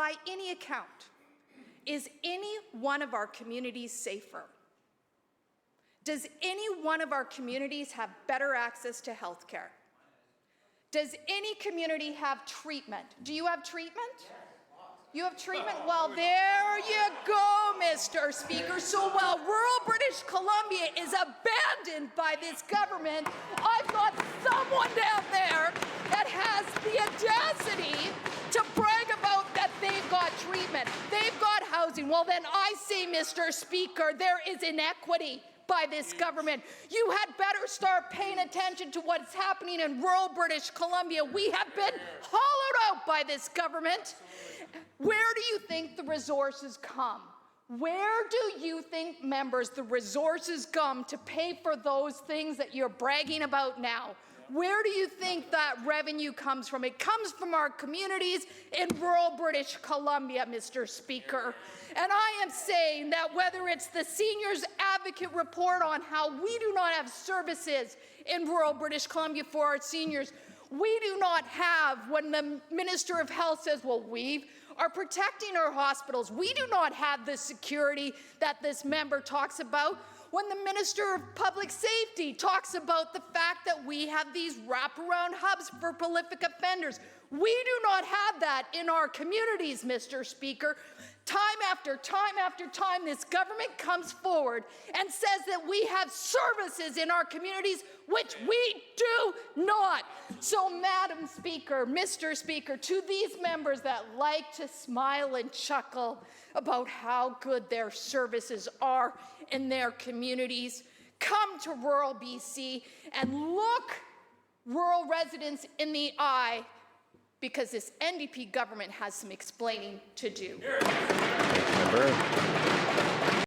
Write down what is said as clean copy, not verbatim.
by any account, is any one of our communities safer? Does any one of our communities have better access to health care? Does any community have treatment? Do you have treatment? You have treatment? Well, there you go, Mr. Speaker. So while rural British Columbia is abandoned by this government, I've got someone down there that has the audacity to brag about that they've got treatment, they've got housing. Well, then I say, Mr. Speaker, there is inequity by this government. You had better start paying attention to what's happening in rural British Columbia. We have been hollowed out by this government. Where do you think the resources come? Where do you think, members, the resources come to pay for those things that you're bragging about now? Where do you think that revenue comes from? It comes from our communities in rural British Columbia, Mr. Speaker. And I am saying that whether it's the Seniors Advocate report on how we do not have services in rural British Columbia for our seniors, we do not have, when the Minister of Health says, well, we are protecting our hospitals, we do not have the security that this member talks about. When the Minister of Public Safety talks about the fact that we have these wraparound hubs for prolific offenders, we do not have that in our communities, Mr. Speaker. Time after time after time, this government comes forward and says that we have services in our communities, which we do not. So, Madam Speaker, Mr. Speaker, to these members that like to smile and chuckle about how good their services are in their communities, come to rural BC and look rural residents in the eye, because this NDP government has some explaining to do. Member.